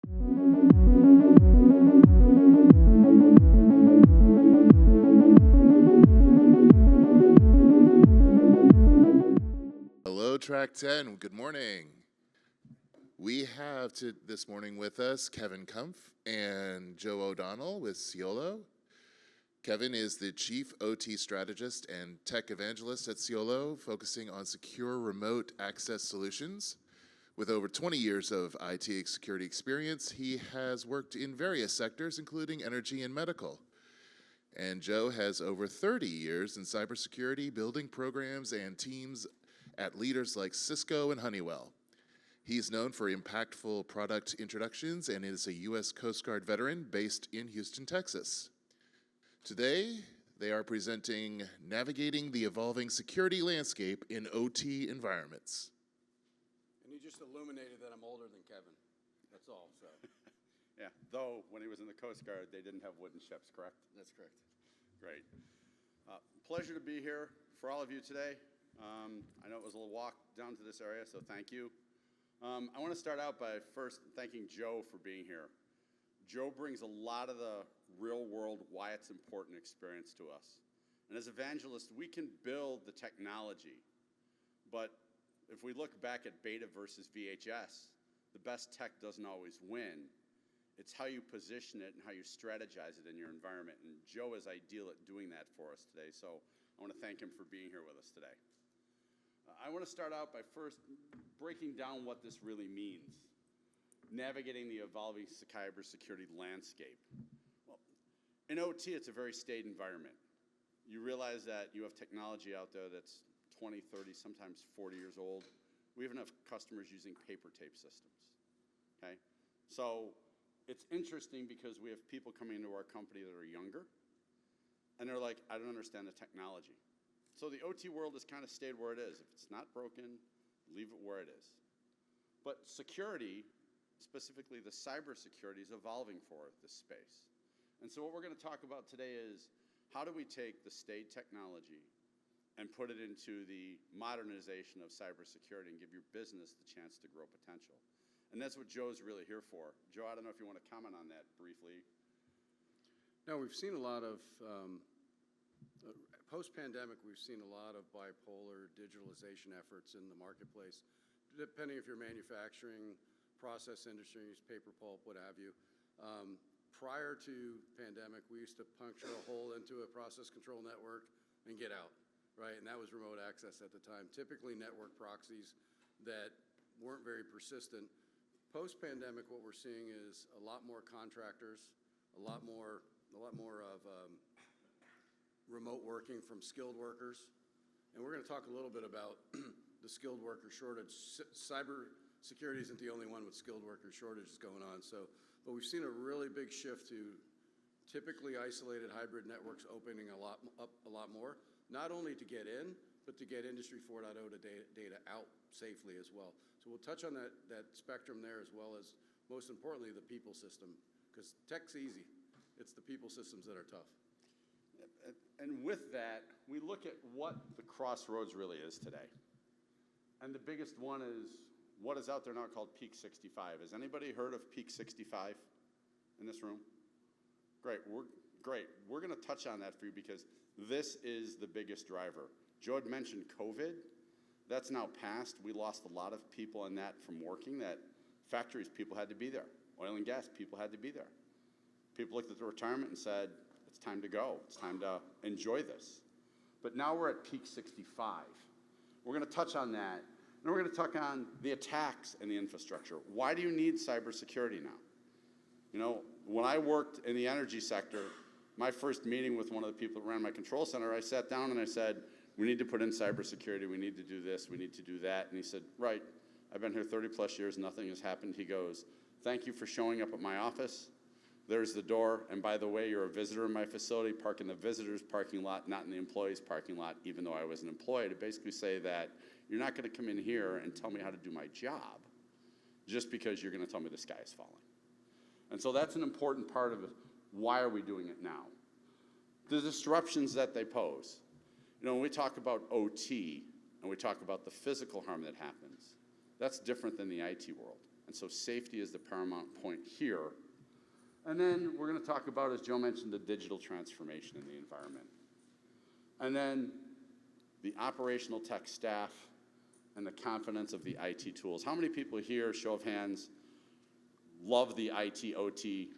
Hello, Track 10. Good morning. We have this morning with us Kevin Kumpf and Joe O'Donnell with Ciolo. Kevin is the Chief OT Strategist and Tech Evangelist at Ciolo, focusing on secure remote access solutions. With over 20 years of IT security experience, he has worked in various sectors, including energy and medical. And Joe has over 30 years in cybersecurity, building programs and teams at leaders like Cisco and Honeywell. He's known for impactful product introductions and is a U.S. Coast Guard veteran based in Houston, Texas. Today, they are presenting Navigating the Evolving Security Landscape in OT Environments. And you just illuminated that I'm older than Kevin. That's all, so. Yeah, though when he was in the Coast Guard, they didn't have wooden ships, correct? That's correct. Great. Pleasure to be here for all of you today. I know it was a little walk down to this area, so thank you. I want to start out by first thanking Joe for being here. Joe brings a lot of the real world, why it's important experience to us. And as evangelists, we can build the technology, but if we look back at beta versus VHS, the best tech doesn't always win. It's how you position it and how you strategize it in your environment. And Joe is ideal at doing that for us today, so I want to thank him for being here with us today. I want to start out by first breaking down what this really means, navigating the evolving cybersecurity landscape. Well, in OT, it's a very staid environment. You realize that you have technology out there that's 20, 30, sometimes 40 years old. We even have customers using paper tape systems, okay? So it's interesting because we have people coming into our company that are younger, and they're like, I don't understand the technology. So the OT world has kind of stayed where it is. If it's not broken, leave it where it is. But security, specifically the cybersecurity, is evolving for this space. And so what we're going to talk about today is how do we take the staid technology and put it into the modernization of cybersecurity and give your business the chance to grow potential. And that's what Joe's really here for. Joe, I don't know if you want to comment on that briefly. No, we've seen a lot of, post-pandemic, we've seen a lot of bipolar digitalization efforts in the marketplace, depending if you're manufacturing, process industries, paper pulp, what have you. Prior to pandemic, we used to puncture a hole into a process control network and get out, right? And that was remote access at the time, typically network proxies that weren't very persistent. Post-pandemic, what we're seeing is a lot more contractors, a lot more of remote working from skilled workers. And we're going to talk a little bit about the skilled worker shortage. Cybersecurity isn't the only one with skilled worker shortages going on. But we've seen a really big shift to typically isolated hybrid networks opening up a lot more, not only to get in, but to get Industry 4.0 data out safely as well. So we'll touch on that spectrum there, as well as, most importantly, the people system, because tech's easy. It's the people systems that are tough. And with that, we look at what the crossroads really is today. And the biggest one is what is out there now called Peak 65. Has anybody heard of Peak 65 in this room? Great. We're going to touch on that for you because this is the biggest driver. Joe had mentioned COVID. That's now passed. We lost a lot of people in that from working. That factories, people had to be there. Oil and gas, people had to be there. People looked at the retirement and said, it's time to go. It's time to enjoy this. But now we're at Peak 65. We're going to touch on that. And we're going to talk on the attacks and the infrastructure. Why do you need cybersecurity now? You know, when I worked in the energy sector, my first meeting with one of the people that ran my control center, I sat down and I said, we need to put in cybersecurity. We need to do this. We need to do that. And he said, right, I've been here 30 plus years. Nothing has happened. He goes, thank you for showing up at my office. There's the door. And by the way, you're a visitor in my facility. Park in the visitor's parking lot, not in the employee's parking lot, even though I was an employee, to basically say that you're not going to come in here and tell me how to do my job just because you're going to tell me the sky is falling. And so that's an important part of it. Why are we doing it now? The disruptions that they pose. You know, when we talk about OT and we talk about the physical harm that happens, that's different than the IT world. And so safety is the paramount point here. And then we're going to talk about, as Joe mentioned, the digital transformation in the environment. And then the operational tech staff and the confidence of the IT tools. How many people here, show of hands, love the IT, OT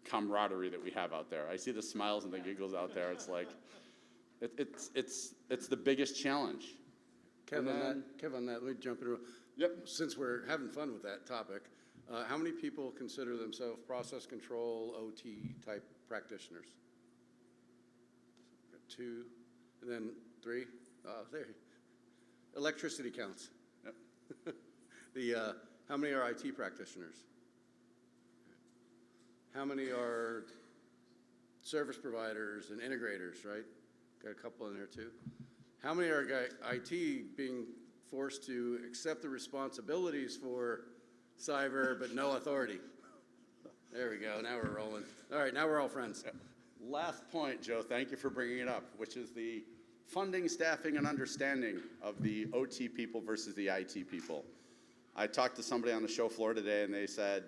camaraderie that we have out there? I see the smiles and the giggles out there. It's like, it's the biggest challenge. Kev, on that, let me jump in. Yep. Since we're having fun with that topic, how many people consider themselves process control, OT type practitioners? Got 2, and then 3. Oh, there. Electricity counts. Yep. How many are IT practitioners? How many are service providers and integrators, right? Got a couple in there too. How many are IT being forced to accept the responsibilities for cyber but no authority? There we go, now we're rolling. All right, now we're all friends. Last point, Joe, thank you for bringing it up, which is the funding, staffing, and understanding of the OT people versus the IT people. I talked to somebody on the show floor today, and I said,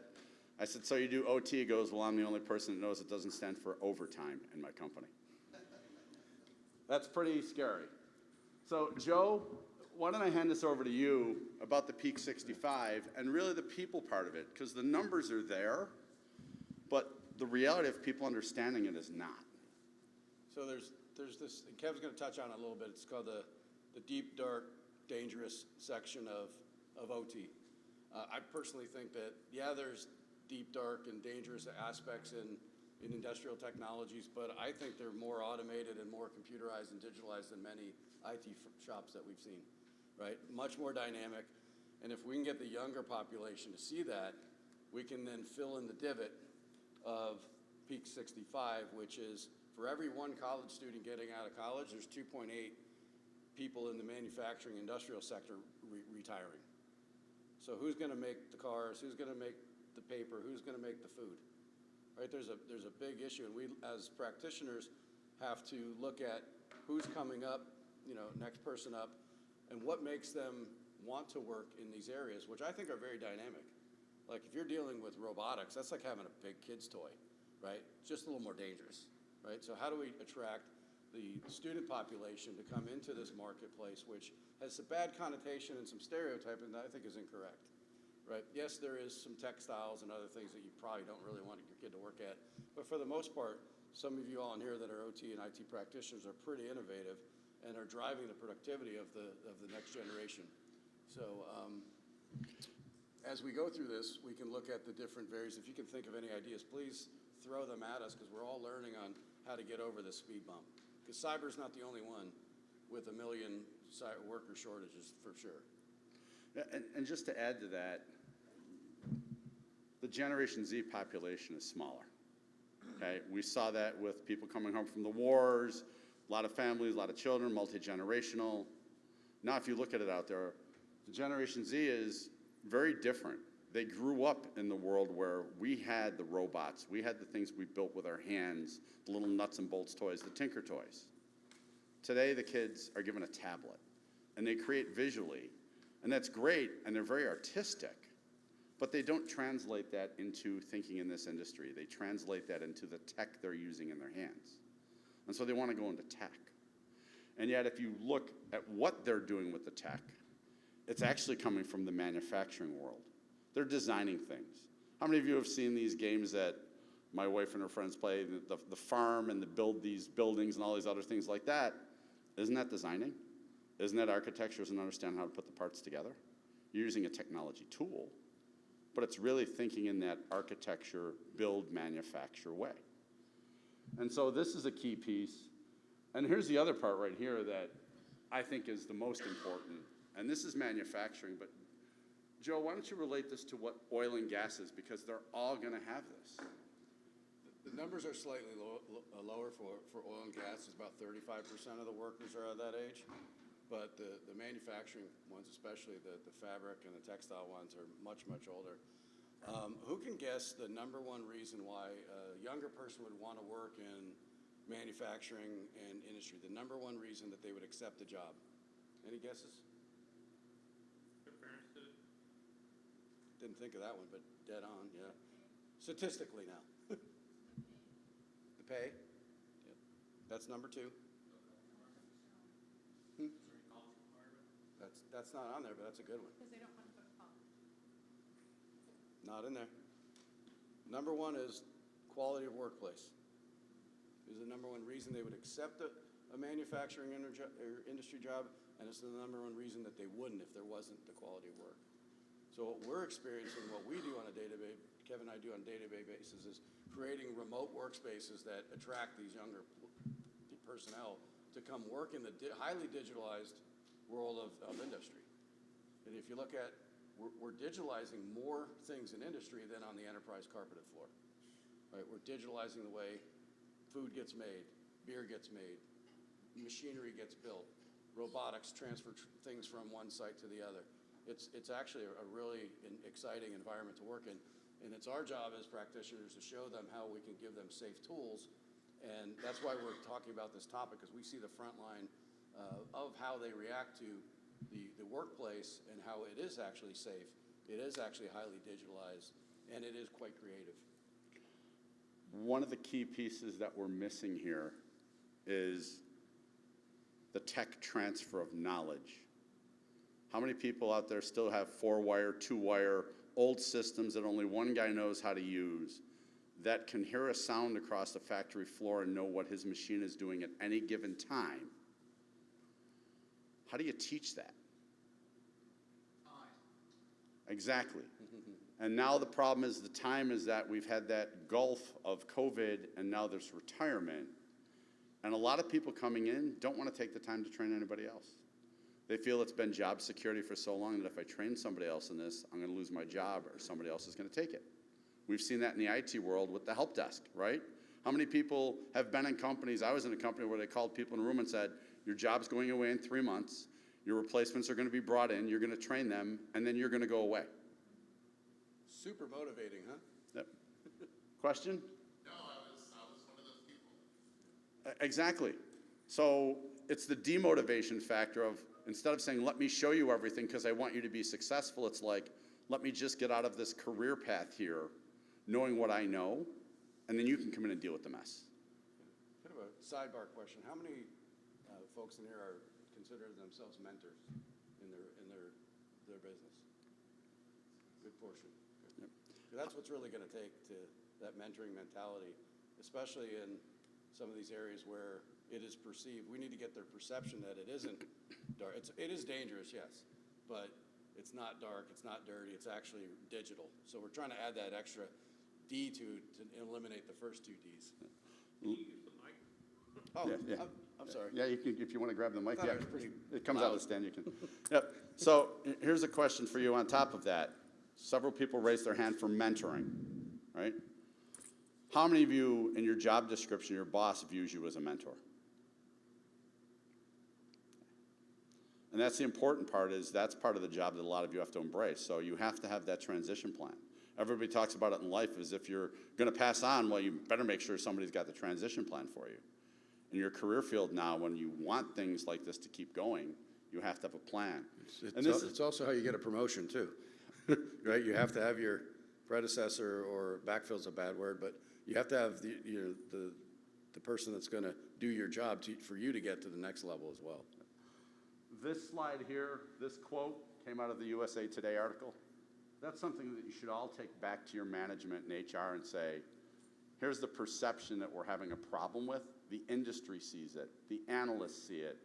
so you do OT? He goes, well, I'm the only person that knows it doesn't stand for overtime in my company. That's pretty scary. So, Joe, why don't I hand this over to you about the Peak 65 and really the people part of it, because the numbers are there, but the reality of people understanding it is not. So there's this, and Kev's going to touch on it a little bit. It's called the deep, dark, dangerous section of OT. I personally think that, yeah, there's deep, dark, and dangerous aspects in industrial technologies, but I think they're more automated and more computerized and digitalized than many IT shops that we've seen, right? Much more dynamic. And if we can get the younger population to see that, we can then fill in the divot of Peak 65, which is for every 1 college student getting out of college, there's 2.8 people in the manufacturing industrial sector retiring. So who's going to make the cars? Who's going to make the paper? Who's going to make the food? Right? There's a big issue, and we as practitioners have to look at who's coming up, next person up, and what makes them want to work in these areas, which I think are very dynamic. Like if you're dealing with robotics, that's like having a big kid's toy, right? Just a little more dangerous, right? So how do we attract the student population to come into this marketplace, which has a bad connotation and some stereotyping that I think is incorrect, right? Yes, there is some textiles and other things that you probably don't really want your kid to work at, but for the most part, some of you all in here that are OT and IT practitioners are pretty innovative and are driving the productivity of the next generation. So as we go through this, we can look at the different various, if you can think of any ideas, please throw them at us, because we're all learning on how to get over this speed bump. Because cyber's not the only one with 1 million worker shortages, for sure. And just to add to that, the Generation Z population is smaller. Okay? We saw that with people coming home from the wars, a lot of families, a lot of children, multi-generational. Now, if you look at it out there, the Generation Z is very different. They grew up in the world where we had the robots, we had the things we built with our hands, the little nuts and bolts toys, the Tinker Toys. Today, the kids are given a tablet, and they create visually, and that's great, and they're very artistic, but they don't translate that into thinking in this industry. They translate that into the tech they're using in their hands. And so they want to go into tech. And yet, if you look at what they're doing with the tech, it's actually coming from the manufacturing world. They're designing things. How many of you have seen these games that my wife and her friends play, the farm and build these buildings and all these other things like that? Isn't that designing? Isn't that architecture? Isn't understanding how to put the parts together? You're using a technology tool, but it's really thinking in that architecture, build, manufacture way. And so this is a key piece. And here's the other part right here that I think is the most important. And this is manufacturing, but Joe, why don't you relate this to what oil and gas is, because they're all going to have this. The numbers are slightly lower for oil and gas. It's about 35% of the workers are of that age. But the manufacturing ones, especially the fabric and the textile ones, are much, much older. Who can guess the #1 reason why a younger person would want to work in manufacturing and industry? The #1 reason that they would accept the job? Any guesses? Their parents did it. Didn't think of that one, but dead on, yeah. Statistically now. The pay? Yep. That's number 2. That's not on there, but that's a good one. Because they don't want to put college. Not in there. Number 1 is quality of workplace. Is the number 1 reason they would accept a manufacturing industry job, and it's the number 1 reason that they wouldn't if there wasn't the quality of work. So what we're experiencing, what we do on a day-to-day, Kevin and I do on a day-to-day basis, is creating remote workspaces that attract these younger personnel to come work in the highly digitalized world of industry. And if you look at, we're digitalizing more things in industry than on the enterprise carpeted floor. Right? We're digitalizing the way food gets made, beer gets made, machinery gets built, robotics transfer things from one site to the other. It's actually a really exciting environment to work in. And it's our job as practitioners to show them how we can give them safe tools. And that's why we're talking about this topic, because we see the front line of how they react to the workplace and how it is actually safe. It is actually highly digitalized, and it is quite creative. One of the key pieces that we're missing here is the tech transfer of knowledge. How many people out there still have 4-wire, 2-wire, old systems that only one guy knows how to use, that can hear a sound across the factory floor and know what his machine is doing at any given time? How do you teach that? Exactly. And now the problem is the time is that we've had that gulf of COVID, and now there's retirement. And a lot of people coming in don't want to take the time to train anybody else. They feel it's been job security for so long that if I train somebody else in this, I'm going to lose my job or somebody else is going to take it. We've seen that in the IT world with the help desk, right? How many people have been in companies? I was in a company where they called people in a room and said, your job's going away in 3 months. Your replacements are going to be brought in. You're going to train them, and then you're going to go away. Super motivating, huh? Yep. Question? No, I was one of those people. Exactly. So it's the demotivation factor of, instead of saying, let me show you everything because I want you to be successful, it's like, let me just get out of this career path here, knowing what I know, and then you can come in and deal with the mess. Kind of a sidebar question. How many folks in here consider themselves mentors in their business? Good portion. Good. Yep. That's what's really going to take to that mentoring mentality, especially in some of these areas where it is perceived. We need to get their perception that it isn't dark. It is dangerous, yes, but it's not dark, it's not dirty, it's actually digital. So we're trying to add that extra D to eliminate the first 2 Ds. Oh, yeah. I'm sorry. Yeah, you can, if you want to grab the mic. Yeah, it comes loud. out of the stand. You can. Yep. So here's a question for you on top of that. Several people raised their hand for mentoring, right? How many of you in your job description, your boss views you as a mentor? And that's the important part, is that's part of the job that a lot of you have to embrace. So you have to have that transition plan. Everybody talks about it in life as if you're going to pass on, well, you better make sure somebody's got the transition plan for you. In your career field now, when you want things like this to keep going, you have to have a plan. It's also how you get a promotion too, right? You have to have your predecessor, or backfill's a bad word, but you have to have the person that's going to do your job for you to get to the next level as well. This slide here, this quote came out of the USA Today article. That's something that you should all take back to your management and HR and say, here's the perception that we're having a problem with. The industry sees it. The analysts see it.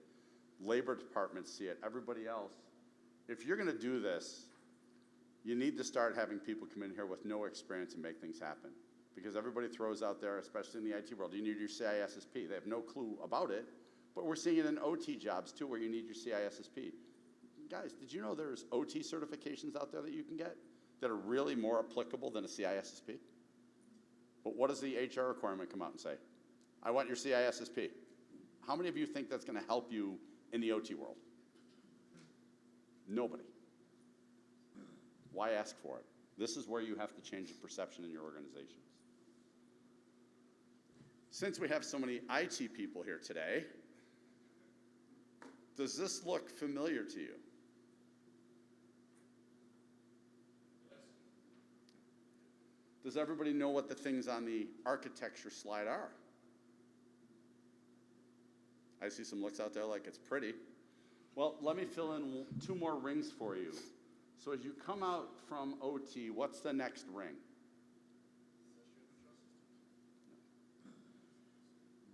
Labor departments see it. Everybody else. If you're going to do this, you need to start having people come in here with no experience and make things happen. Because everybody throws out there, especially in the IT world, you need your CISSP. They have no clue about it, but we're seeing it in OT jobs too, where you need your CISSP. Guys, did you know there's OT certifications out there that you can get that are really more applicable than a CISSP? But what does the HR requirement come out and say? I want your CISSP. How many of you think that's going to help you in the OT world? Nobody. Why ask for it? This is where you have to change the perception in your organizations. Since we have so many IT people here today, does this look familiar to you? Does everybody know what the things on the architecture slide are? I see some looks out there like it's pretty. Well, let me fill in 2 more rings for you. So as you come out from OT, what's the next ring?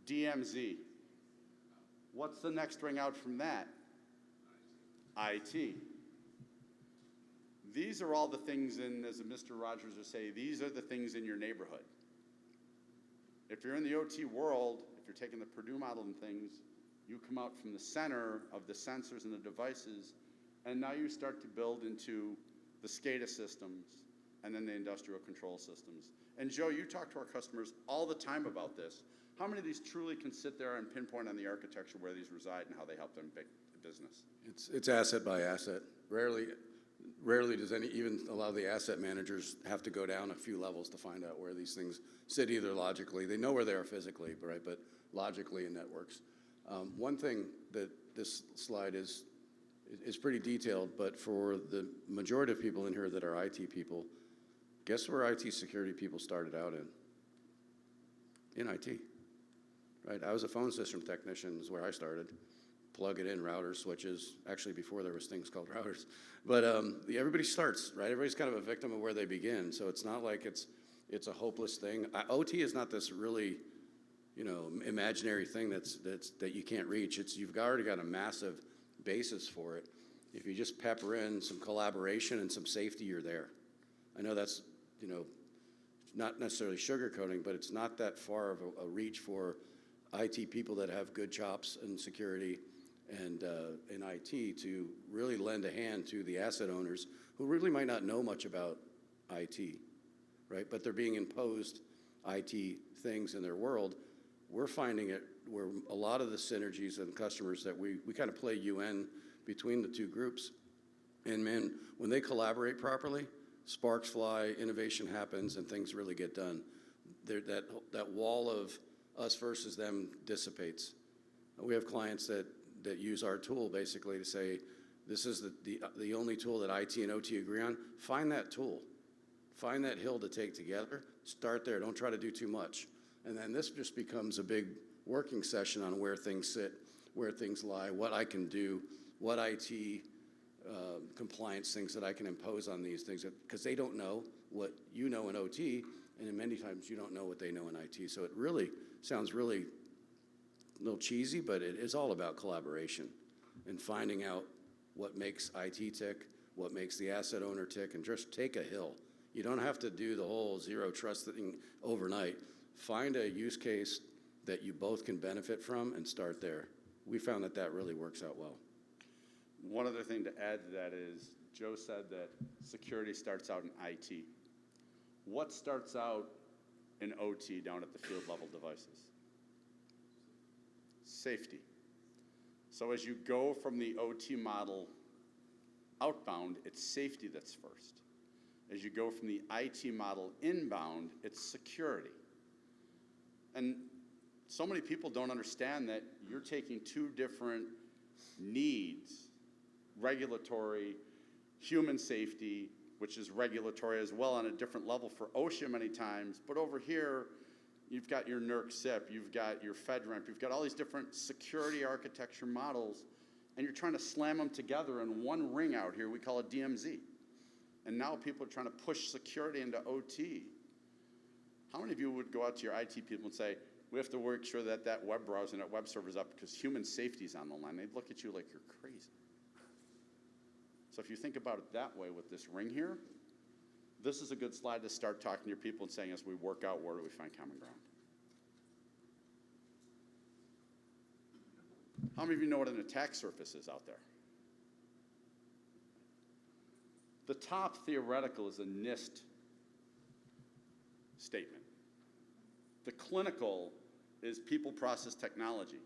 DMZ. What's the next ring out from that? IT. These are all the things in, as Mr. Rogers would say, these are the things in your neighborhood. If you're in the OT world, if you're taking the Purdue model and things, you come out from the center of the sensors and the devices, and now you start to build into the SCADA systems and then the industrial control systems. And Joe, you talk to our customers all the time about this. How many of these truly can sit there and pinpoint on the architecture where these reside and how they help them make the business? It's asset by asset. Rarely does even a lot of the asset managers have to go down a few levels to find out where these things sit, either logically. They know where they are physically, right, but logically in networks. One thing that this slide is pretty detailed, but for the majority of people in here that are IT people, guess where IT security people started out in IT, right? I was a phone system technician is where I started. Plug it in, routers, switches, actually before there was things called routers. But everybody starts, right? Everybody's kind of a victim of where they begin, so it's not like it's a hopeless thing. OT is not this really, imaginary thing that you can't reach. You've already got a massive basis for it. If you just pepper in some collaboration and some safety, you're there. I know that's, not necessarily sugarcoating, but it's not that far of a reach for IT people that have good chops in security and in IT to really lend a hand to the asset owners who really might not know much about IT, right? But they're being imposed IT things in their world. We're finding it where a lot of the synergies and customers that we kind of play UN between the two groups. And man, when they collaborate properly, sparks fly, innovation happens, and things really get done. That wall of us versus them dissipates. We have clients that use our tool basically to say, this is the only tool that IT and OT agree on. Find that tool. Find that hill to take together. Start there. Don't try to do too much. And then this just becomes a big working session on where things sit, where things lie, what I can do, what IT compliance things that I can impose on these things, because they don't know what you know in OT, and in many times you don't know what they know in IT. So it really sounds really a little cheesy, but it is all about collaboration and finding out what makes IT tick, what makes the asset owner tick, and just take a hill. You don't have to do the whole zero trust thing overnight. Find a use case that you both can benefit from and start there. We found that really works out well. One other thing to add to that is, Joe said that security starts out in IT. What starts out in OT down at the field level devices? Safety. So as you go from the OT model outbound, it's safety that's first. As you go from the IT model inbound, it's security. And so many people don't understand that you're taking 2 different needs, regulatory, human safety, which is regulatory as well on a different level for OSHA many times, but over here, you've got your NERC SIP, you've got your FedRAMP, you've got all these different security architecture models, and you're trying to slam them together in one ring out here. We call it DMZ. And now people are trying to push security into OT. How many of you would go out to your IT people and say, we have to make sure that that web browser and that web server is up because human safety is on the line? They'd look at you like you're crazy. So if you think about it that way with this ring here, this is a good slide to start talking to your people and saying, as we work out, where do we find common ground? How many of you know what an attack surface is out there? The top theoretical is a NIST statement. The clinical is people process technology.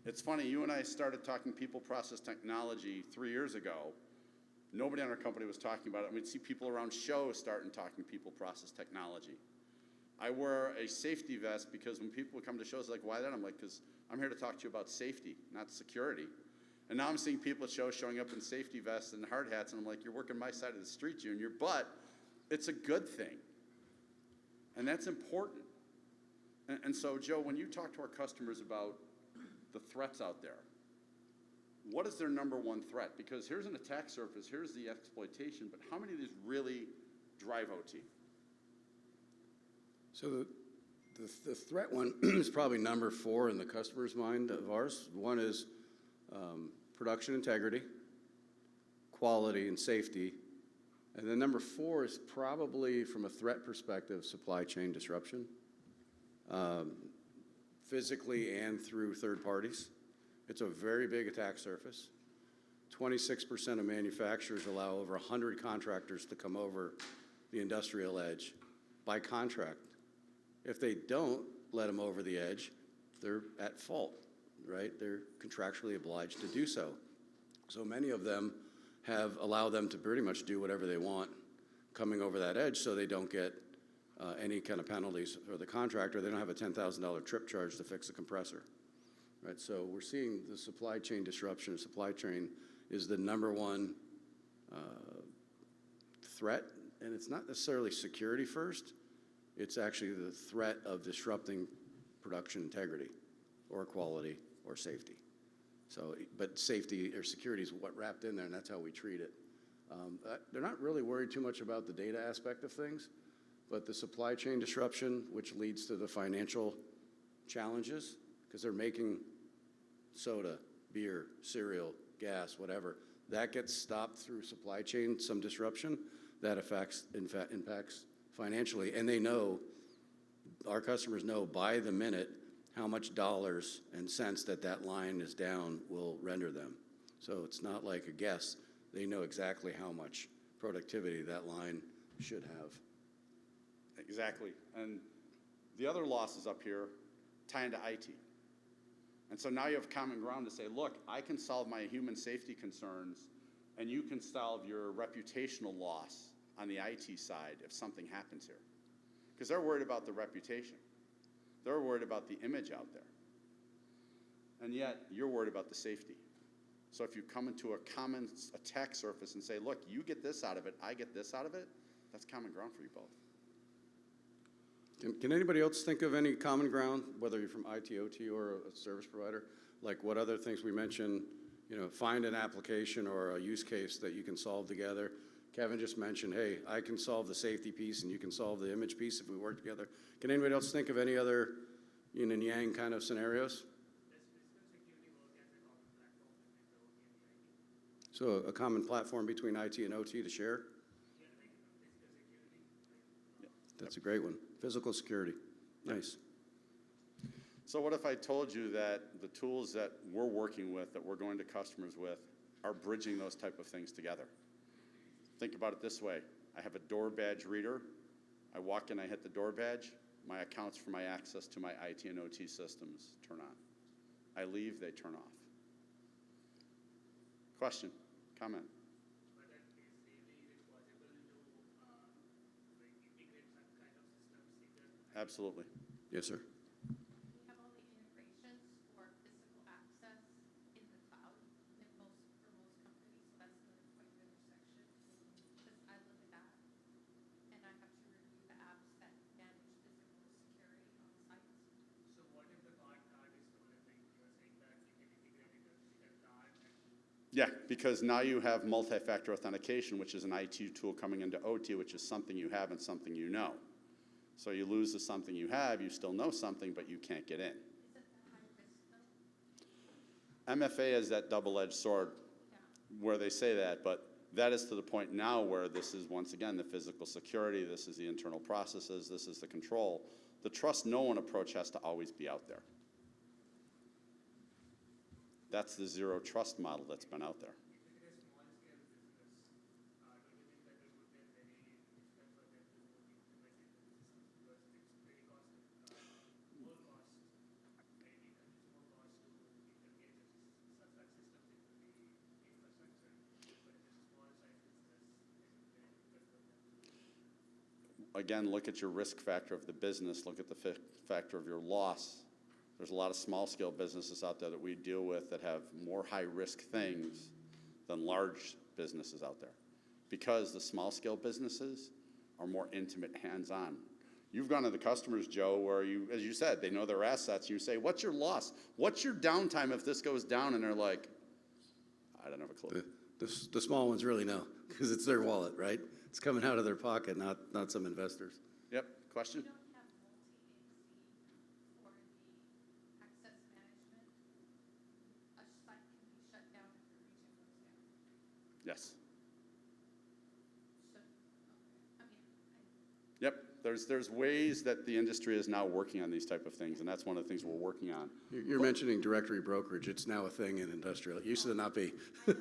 It's funny, you and I started talking people process technology 3 years ago. Nobody in our company was talking about it. And we'd see people around shows starting talking people process technology. I wear a safety vest because when people come to shows like, why that? I'm like, because I'm here to talk to you about safety, not security. And now I'm seeing people at shows showing up in safety vests and hard hats, and I'm like, you're working my side of the street, Junior, but it's a good thing. And that's important. And so, Joe, when you talk to our customers about the threats out there, what is their number one threat? Because here's an attack surface, here's the exploitation, but how many of these really drive OT? So the threat one is probably number 4 in the customer's mind of ours. One is production integrity, quality, and safety. And then number 4 is probably, from a threat perspective, supply chain disruption, physically and through third parties. It's a very big attack surface. 26% of manufacturers allow over 100 contractors to come over the industrial edge by contract. If they don't let them over the edge, they're at fault, right? They're contractually obliged to do so. So many of them have allowed them to pretty much do whatever they want coming over that edge, so they don't get any kind of penalties for the contractor. They don't have a $10,000 trip charge to fix a compressor, right? So we're seeing the supply chain disruption. Supply chain is the number one threat, and it's not necessarily security first. It's actually the threat of disrupting production integrity or quality or safety. So, but safety or security is what wrapped in there, and that's how we treat it. They're not really worried too much about the data aspect of things, but the supply chain disruption, which leads to the financial challenges, because they're making soda, beer, cereal, gas, whatever, that gets stopped through supply chain, some disruption, that impacts financially. And they know, our customers know by the minute how much dollars and cents that line is down will render them. So it's not like a guess. They know exactly how much productivity that line should have. Exactly. And the other losses up here tie into IT. And so now you have common ground to say, look, I can solve my human safety concerns, and you can solve your reputational loss on the IT side if something happens here. Because they're worried about the reputation. They're worried about the image out there. And yet, you're worried about the safety. So if you come into a common attack surface and say, look, you get this out of it, I get this out of it, that's common ground for you both. Can anybody else think of any common ground, whether you're from IT, OT, or a service provider? Like what other things we mentioned, you know, find an application or a use case that you can solve together. Kevin just mentioned, hey, I can solve the safety piece and you can solve the image piece if we work together. Can anybody else think of any other yin and yang kind of scenarios? So a common platform between IT and OT to share? That's a great one. Physical security. Nice. So what if I told you that the tools that we're working with, that we're going to customers with, are bridging those type of things together? Think about it this way. I have a door badge reader. I walk in, I hit the door badge. My accounts for my access to my IT and OT systems turn on. I leave, they turn off. Question, comment? Absolutely. Yes, sir. We have all the integrations for physical access in the cloud for most companies, so that's another point of intersection. Because I look at that and I have to review the apps that manage physical security on sites. So what if the card is stolen? Like you were saying that you can integrate it with a card. Yeah, because now you have multi-factor authentication, which is an IT tool coming into OT, which is something you have and something you know. So you lose the something you have, you still know something, but you can't get in. Isn't that high risk though? MFA is that double-edged sword where they say that, but that is to the point now where this is, once again, the physical security, this is the internal processes, this is the control. The trust no one approach has to always be out there. That's the zero trust model that's been out there. Again, look at your risk factor of the business, look at the factor of your loss. There's a lot of small-scale businesses out there that we deal with that have more high-risk things than large businesses out there. Because the small-scale businesses are more intimate, hands-on. You've gone to the customers, Joe, where you, as you said, they know their assets. You say, what's your loss? What's your downtime if this goes down? And they're like, I don't have a clue. The small ones really know, because it's their wallet, right? It's coming out of their pocket, not some investors. Yep, question? You don't have multi-agency for the access management. A site can be shut down if the region goes down. Yes. So, okay. I mean, Yep, there's ways that the industry is now working on these type of things, and that's one of the things we're working on. You're mentioning directory brokerage. It's now a thing in industrial. It used to not be. I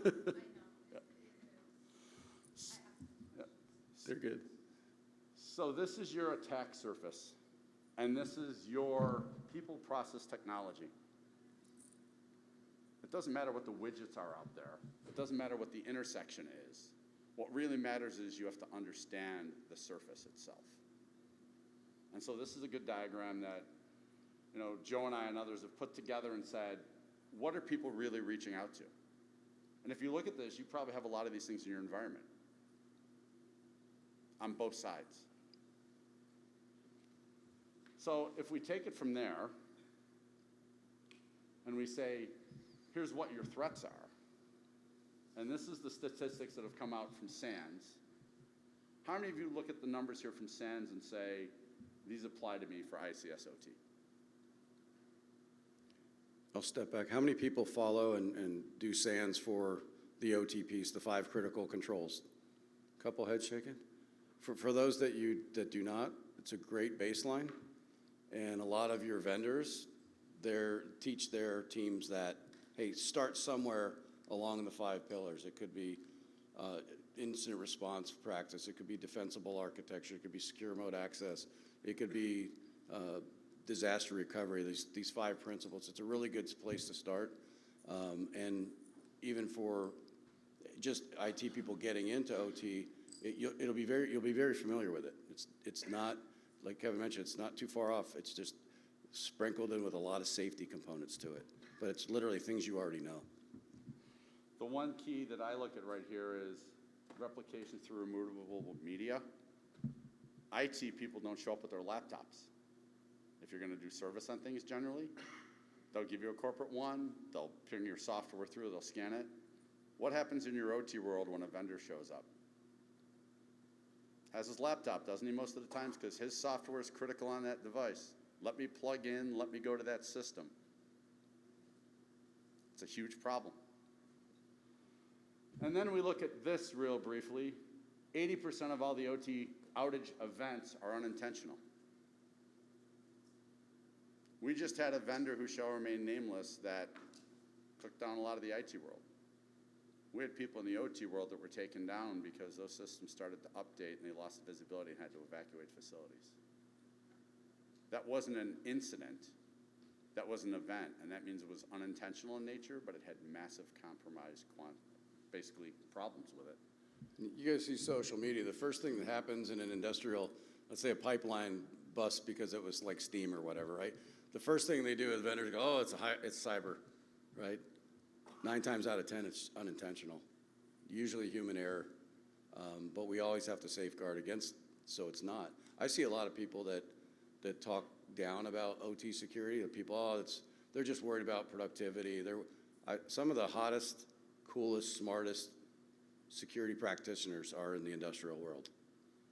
know. They're good. So this is your attack surface, and this is your people process technology. It doesn't matter what the widgets are out there. It doesn't matter what the intersection is. What really matters is you have to understand the surface itself. And so this is a good diagram that, you know, Joe and I and others have put together and said, what are people really reaching out to? And if you look at this, you probably have a lot of these things in your environment on both sides. So if we take it from there and we say, here's what your threats are, and this is the statistics that have come out from SANS. How many of you look at the numbers here from SANS and say, these apply to me for ICS/OT? I'll step back. How many people follow and do SANS for the OT piece, the 5 critical controls? Couple heads shaking? For those that do not, it's a great baseline. And a lot of your vendors, teach their teams that, hey, start somewhere along the 5 pillars. It could be incident response practice. It could be defensible architecture. It could be secure mode access. It could be disaster recovery, these 5 principles. It's a really good place to start. And even for just IT people getting into OT, you'll be very familiar with it. It's not, like Kevin mentioned, it's not too far off. It's just sprinkled in with a lot of safety components to it. But it's literally things you already know. The one key that I look at right here is replication through removable media. IT people don't show up with their laptops. If you're going to do service on things generally, they'll give you a corporate one, they'll ping your software through, they'll scan it. What happens in your OT world when a vendor shows up? Has his laptop, doesn't he, most of the times? Because his software is critical on that device. Let me plug in, let me go to that system. It's a huge problem. And then we look at this real briefly. 80% of all the OT outage events are unintentional. We just had a vendor who shall remain nameless that took down a lot of the IT world. We had people in the OT world that were taken down because those systems started to update and they lost visibility and had to evacuate facilities. That wasn't an incident, that was an event, and that means it was unintentional in nature, but it had massive compromise, basically problems with it. You guys see social media. The first thing that happens in an industrial, let's say a pipeline bust because it was like steam or whatever, right? The first thing they do is vendors go, oh, it's cyber, right? 9 times out of 10, it's unintentional. Usually human error, but we always have to safeguard against, so it's not. I see a lot of people that talk down about OT security. The people, they're just worried about productivity. Some of the hottest, coolest, smartest security practitioners are in the industrial world.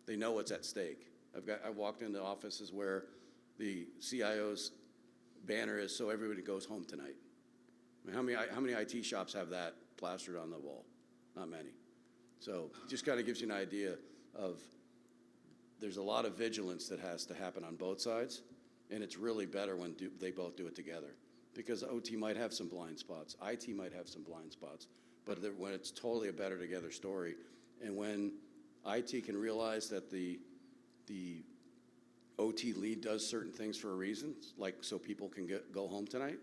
They know what's at stake. I walked into offices where the CIO's banner is "so everybody goes home tonight." I mean, how many IT shops have that plastered on the wall? Not many. So it just kind of gives you an idea of there's a lot of vigilance that has to happen on both sides, and it's really better when they both do it together, because OT might have some blind spots, IT might have some blind spots, but when it's totally a better together story, and when IT can realize that the OT lead does certain things for a reason, like so people can go home tonight,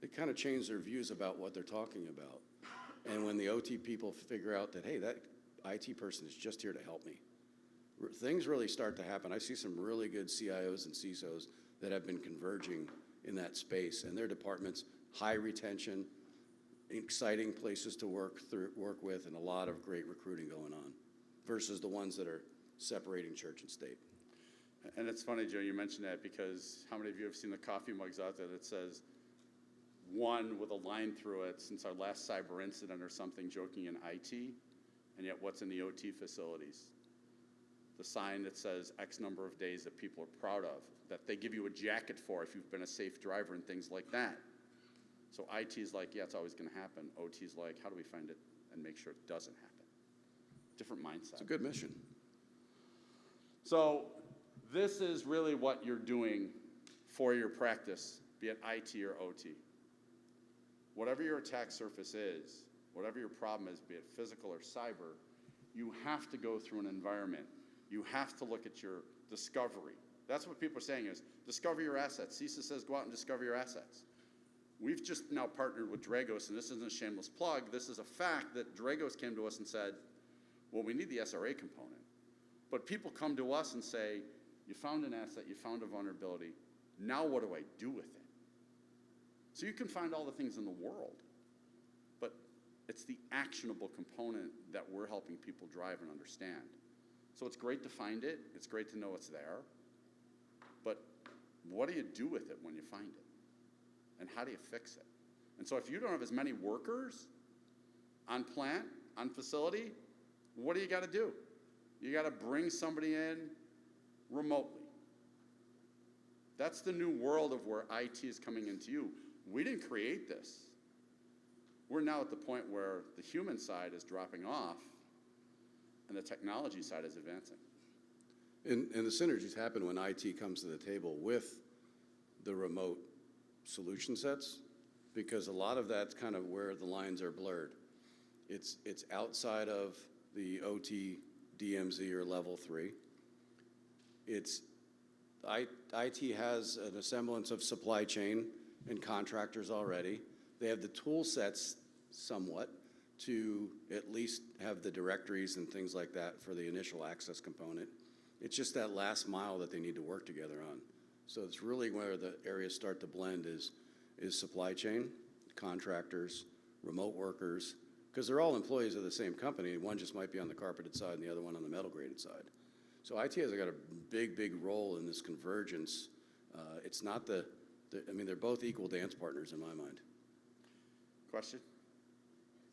it kind of changes their views about what they're talking about. And when the OT people figure out that, hey, that IT person is just here to help me, things really start to happen. I see some really good CIOs and CISOs that have been converging in that space, and their departments, high retention, exciting places to work with, and a lot of great recruiting going on, versus the ones that are separating church and state. And it's funny, Joe, you mentioned that because how many of you have seen the coffee mugs out there that says one with a line through it since our last cyber incident or something, joking in IT, and yet what's in the OT facilities? The sign that says X number of days that people are proud of, that they give you a jacket for if you've been a safe driver and things like that. So IT is like, yeah, it's always going to happen. OT is like, how do we find it and make sure it doesn't happen? Different mindset. It's a good mission. So this is really what you're doing for your practice, be it IT or OT. Whatever your attack surface is, whatever your problem is, be it physical or cyber, you have to go through an environment. You have to look at your discovery. That's what people are saying is, discover your assets. CISA says go out and discover your assets. We've just now partnered with Dragos, and this isn't a shameless plug. This is a fact that Dragos came to us and said, well, we need the SRA component. But people come to us and say, you found an asset, you found a vulnerability. Now what do I do with it? So you can find all the things in the world, but it's the actionable component that we're helping people drive and understand. So it's great to find it. It's great to know it's there. But what do you do with it when you find it? And how do you fix it? And so if you don't have as many workers on plant, on facility, what do you got to do? You got to bring somebody in remotely. That's the new world of where IT is coming into you. We didn't create this. We're now at the point where the human side is dropping off and the technology side is advancing. And the synergies happen when IT comes to the table with the remote solution sets, because a lot of that's kind of where the lines are blurred. It's outside of the OT, DMZ, or level 3. IT has an semblance of supply chain and contractors already. They have the tool sets somewhat to at least have the directories and things like that for the initial access component. It's just that last mile that they need to work together on. So it's really where the areas start to blend is supply chain, contractors, remote workers, because they're all employees of the same company. One just might be on the carpeted side and the other one on the metal graded side. So IT has got a big, big role in this convergence. It's not I mean, they're both equal dance partners in my mind. Question?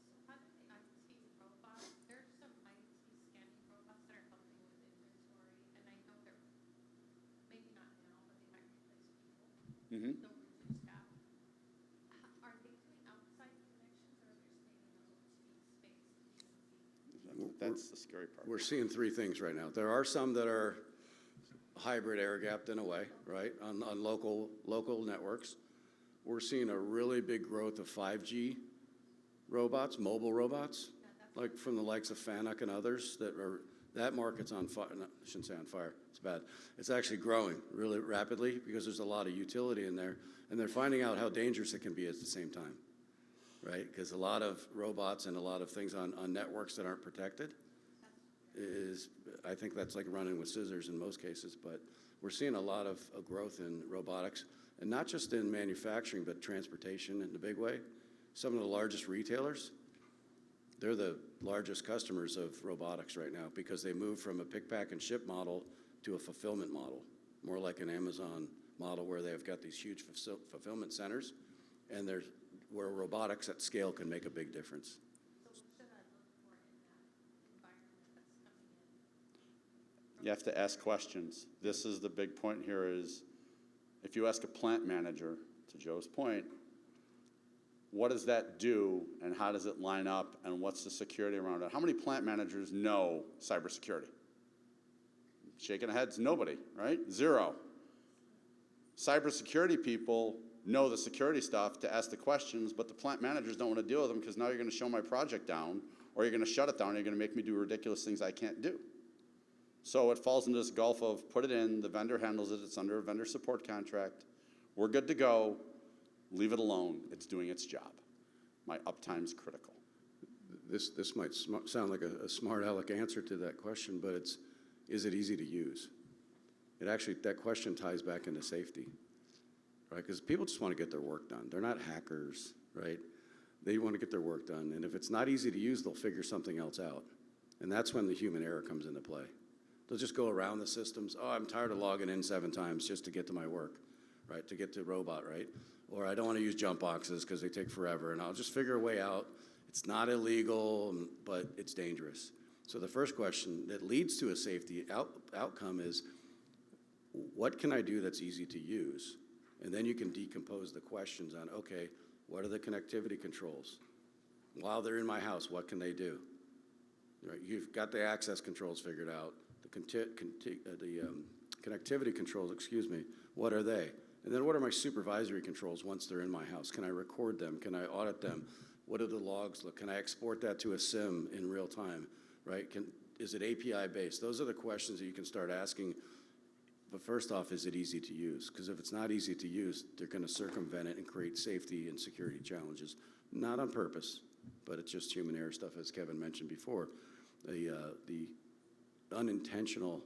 So how do the IT robots, there's some IT scanning robots that are helping with inventory, and I know they're, maybe not now, but they might replace people. Mm-hmm. They'll reduce staff. Are they doing outside connections, or they're staying in the OT space? That's the scary part. We're seeing three things right now. There are some that are hybrid air-gapped in a way, right, on local networks. We're seeing a really big growth of 5G robots, mobile robots, like from the likes of Fanuc and others. That market's on fire. No, I shouldn't say on fire. It's bad. It's actually growing really rapidly because there's a lot of utility in there, and they're finding out how dangerous it can be at the same time, right? Because a lot of robots and a lot of things on networks that aren't protected I think that's like running with scissors in most cases, but we're seeing a lot of growth in robotics, and not just in manufacturing, but transportation in a big way. Some of the largest retailers, they're the largest customers of robotics right now because they moved from a pick, pack, and ship model to a fulfillment model, more like an Amazon model where they've got these huge fulfillment centers, and where robotics at scale can make a big difference. You have to ask questions. This is the big point here is, if you ask a plant manager, to Joe's point, what does that do and how does it line up and what's the security around it? How many plant managers know cybersecurity? Shaking heads, nobody, right? Zero. Cybersecurity people know the security stuff to ask the questions, but the plant managers don't want to deal with them because now you're going to show my project down, or you're going to shut it down, or you're going to make me do ridiculous things I can't do. So it falls into this gulf of put it in, the vendor handles it, it's under a vendor support contract, we're good to go, leave it alone, it's doing its job. My uptime's critical. This might sound like a smart aleck answer to that question, but is it easy to use? That question ties back into safety, right? Because people just want to get their work done. They're not hackers, right? They want to get their work done, and if it's not easy to use, they'll figure something else out. And that's when the human error comes into play. They'll just go around the systems. Oh, I'm tired of logging in 7 times just to get to my work, right? To get to robot, right? Or I don't want to use jump boxes because they take forever, and I'll just figure a way out. It's not illegal, but it's dangerous. So the first question that leads to a safety outcome is, what can I do that's easy to use? And then you can decompose the questions on, okay, what are the connectivity controls? While they're in my house, what can they do? Right, you've got the access controls figured out. The connectivity controls, what are they? And then what are my supervisory controls once they're in my house? Can I record them? Can I audit them? What do the logs look? Can I export that to a SIM in real time, right? Is it API based? Those are the questions that you can start asking. But first off, is it easy to use? Because if it's not easy to use, they're going to circumvent it and create safety and security challenges. Not on purpose, but it's just human error stuff, as Kevin mentioned before. The unintentional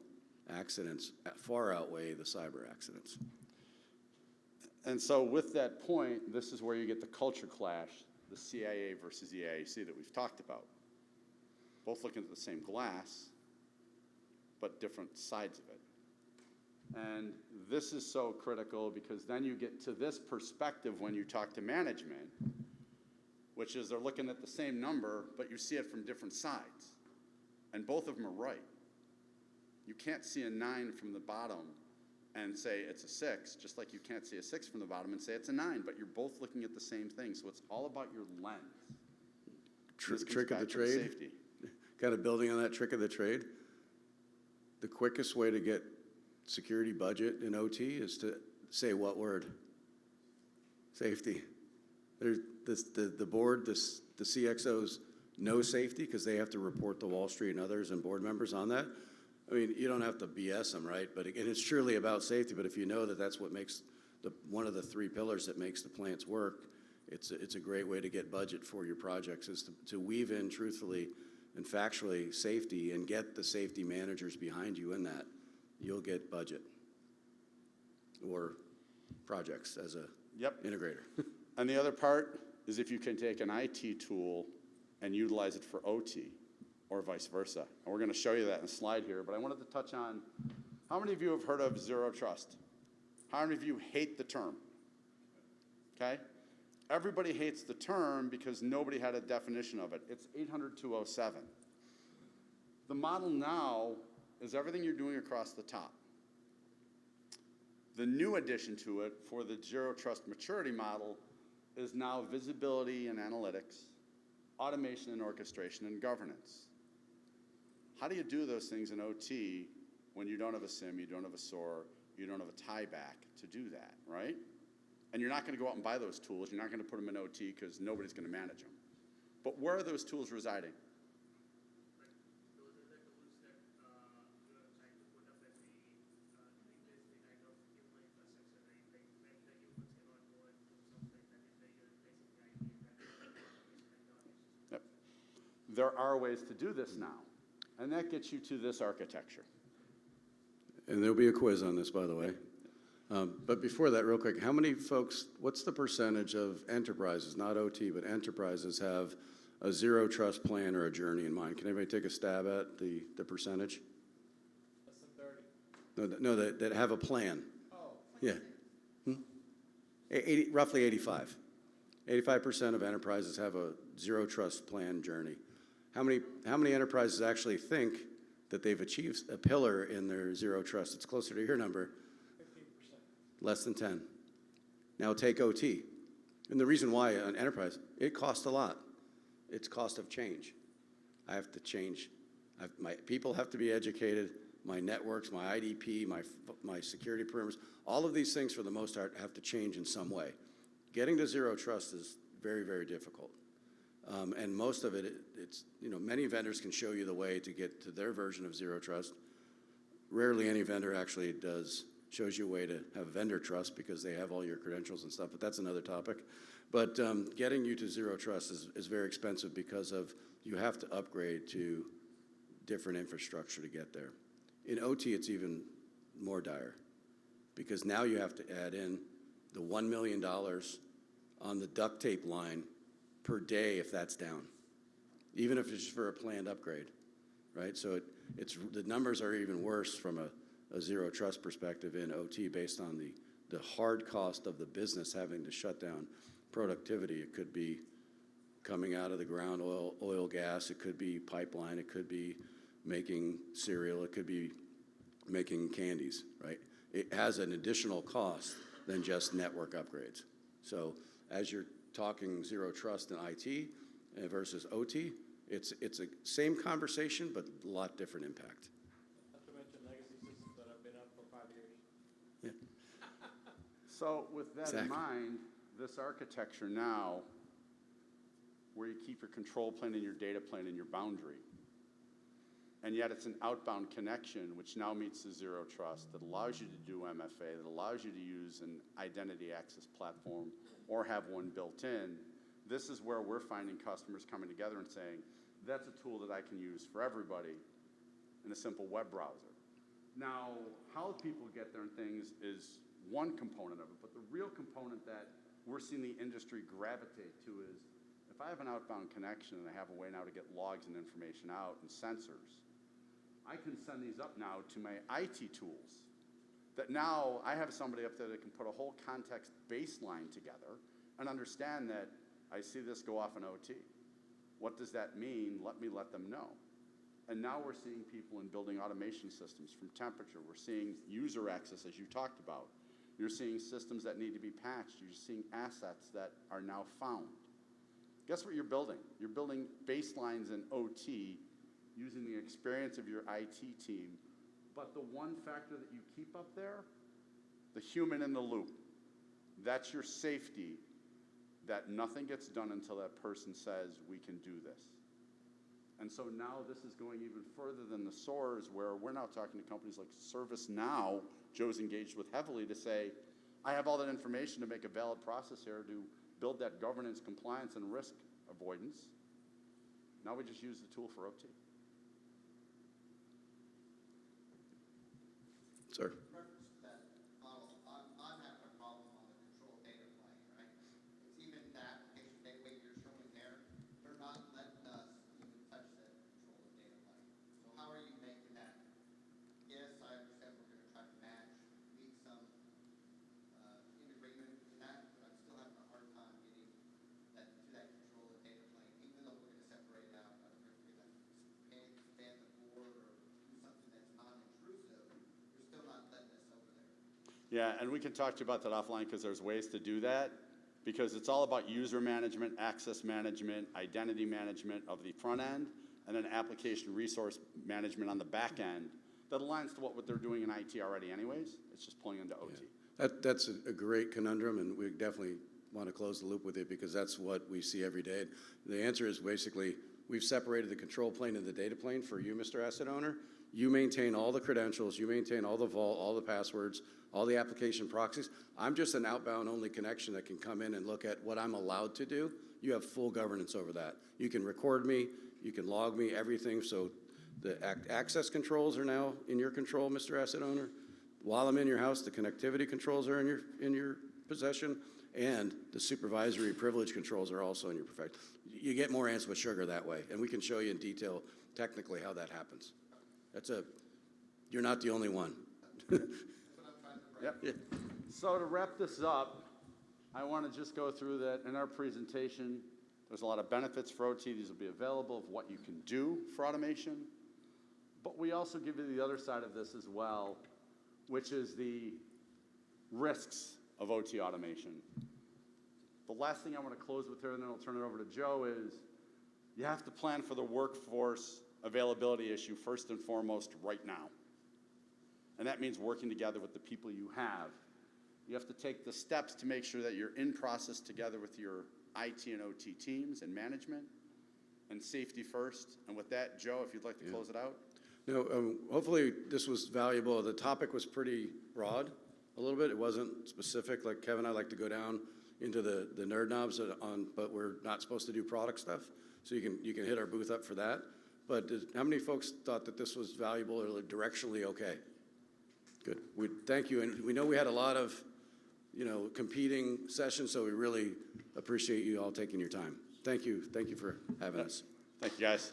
accidents far outweigh the cyber accidents. And so with that point, this is where you get the culture clash, the CIA versus the EAC that we've talked about. Both looking at the same glass, but different sides of it. And this is so critical because then you get to this perspective when you talk to management, which is they're looking at the same number, but you see it from different sides. And both of them are right. You can't see a 9 from the bottom and say it's a 6, just like you can't see a 6 from the bottom and say it's a 9, but you're both looking at the same thing. So it's all about your lens. Trick of the trade, safety. Kind of building on that trick of the trade. The quickest way to get security budget in OT is to say what word? Safety. The board, the CXOs know safety because they have to report to Wall Street and others and board members on that. I mean, you don't have to BS them, right? But again, it's surely about safety. But if you know that that's what makes one of the 3 pillars that makes the plants work, it's a great way to get budget for your projects is to weave in truthfully and factually safety and get the safety managers behind you in that. You'll get budget or projects as a integrator. And the other part is if you can take an IT tool and utilize it for OT or vice versa. And we're going to show you that in a slide here, but I wanted to touch on how many of you have heard of zero trust? How many of you hate the term? Okay? Everybody hates the term because nobody had a definition of it. It's 800-207. The model now is everything you're doing across the top. The new addition to it for the zero trust maturity model is now visibility and analytics, automation and orchestration, and governance. How do you do those things in OT when you don't have a SIM, you don't have a SOAR, you don't have a tieback to do that, right? And you're not going to go out and buy those tools. You're not going to put them in OT because nobody's going to manage them. But where are those tools residing? Those are the tools that you are trying to put up as replace the kind of human infrastructure, right? Like when the humans cannot go and do something, that is where you're replacing the IT and that is the automation and the automation. Yep. There are ways to do this now. And that gets you to this architecture. And there'll be a quiz on this, by the way. But before that, real quick, how many folks, what's the percentage of enterprises, not OT, but enterprises have a zero trust plan or a journey in mind? Can anybody take a stab at the percentage? Less than 30. No, that have a plan. Oh. Yeah. 80, roughly 85. 85% of enterprises have a zero trust plan journey. How many enterprises actually think that they've achieved a pillar in their zero trust? It's closer to your number. 15%. Less than 10. Now take OT. And the reason why an enterprise, it costs a lot. It's cost of change. I have to change. My people have to be educated. My networks, my IDP, my security perimeters, all of these things for the most part have to change in some way. Getting to zero trust is very, very difficult. And most of it, it's, many vendors can show you the way to get to their version of zero trust. Rarely any vendor actually shows you a way to have vendor trust because they have all your credentials and stuff, but that's another topic. But getting you to zero trust is very expensive because you have to upgrade to different infrastructure to get there. In OT, it's even more dire because now you have to add in the $1 million on the duct tape line per day if that's down, even if it's just for a planned upgrade, right? So the numbers are even worse from a zero trust perspective in OT based on the hard cost of the business having to shut down productivity. It could be coming out of the ground, oil, gas. It could be pipeline. It could be making cereal. It could be making candies, right? It has an additional cost than just network upgrades. So as you're talking zero trust in IT versus OT, it's a same conversation, but a lot different impact. Not to mention legacy systems that have been up for 5 years. Yeah. So with that in Exactly. mind, this architecture now, where you keep your control plane and your data plane in your boundary, and yet it's an outbound connection, which now meets the zero trust, that allows you to do MFA, that allows you to use an identity access platform or have one built in. This is where we're finding customers coming together and saying, that's a tool that I can use for everybody in a simple web browser. Now, how people get there and things is one component of it, but the real component that we're seeing the industry gravitate to is, if I have an outbound connection and I have a way now to get logs and information out and sensors, I can send these up now to my IT tools. That now I have somebody up there that can put a whole context baseline together and understand that I see this go off in OT. What does that mean? Let me let them know. And now we're seeing people in building automation systems from temperature. We're seeing user access, as you talked about. You're seeing systems that need to be patched. You're seeing assets that are now found. Guess what you're building? You're building baselines in OT using the experience of your IT team. But the one factor that you keep up there, the human in the loop, that's your safety, that nothing gets done until that person says, we can do this. And so now this is going even further than the SOARs, where we're now talking to companies like ServiceNow, Joe's engaged with heavily, to say, I have all that information to make a valid process here to build that governance, compliance, and risk avoidance. Now we just use the tool for OT. Sir. Reference to that model, I'm having a problem on the control data plane, right? It's even the application gateway you're showing there, they're not letting us even touch that control data plane. So how are you making that? Yes, I understand we're gonna try to match, meet some, in agreement in that, but I'm still having a hard time getting that, to that control of data plane, even though we're gonna separate it out, whether we're gonna span the board or do something that's non-intrusive, you're still not letting us over there. Yeah, and we can talk to you about that offline because there's ways to do that, because it's all about user management, access management, identity management of the front end, and then application resource management on the back end that aligns to what they're doing in IT already anyways. It's just pulling into OT. Yeah. That's a great conundrum, and we definitely want to close the loop with it because that's what we see every day. The answer is basically we've separated the control plane and the data plane for you, Mr. Asset Owner. You maintain all the credentials, you maintain all the vault, all the passwords, all the application proxies. I'm just an outbound only connection that can come in and look at what I'm allowed to do. You have full governance over that. You can record me, you can log me, everything. So the access controls are now in your control, Mr. Asset Owner. While I'm in your house, the connectivity controls are in your possession, and the supervisory privilege controls are also in your possession. You get more ants with sugar that way, and we can show you in detail technically how that happens. You're not the only one. Yep. Yeah. So to wrap this up, I want to just go through that in our presentation. There's a lot of benefits for OT. These will be available of what you can do for automation. But we also give you the other side of this as well, which is the risks of OT automation. The last thing I want to close with here, and then I'll turn it over to Joe, is you have to plan for the workforce availability issue first and foremost right now. And that means working together with the people you have. You have to take the steps to make sure that you're in process together with your IT and OT teams and management, and safety first. And with that, Joe, if you'd like to close it out. No, hopefully this was valuable. The topic was pretty broad a little bit. It wasn't specific. Like Kevin and I like to go down into the nerd knobs but we're not supposed to do product stuff. So you can hit our booth up for that. But how many folks thought that this was valuable or directionally okay? Good. We thank you, and we know we had a lot of, competing sessions, so we really appreciate you all taking your time. Thank you. Thank you for having us. Thank you, guys.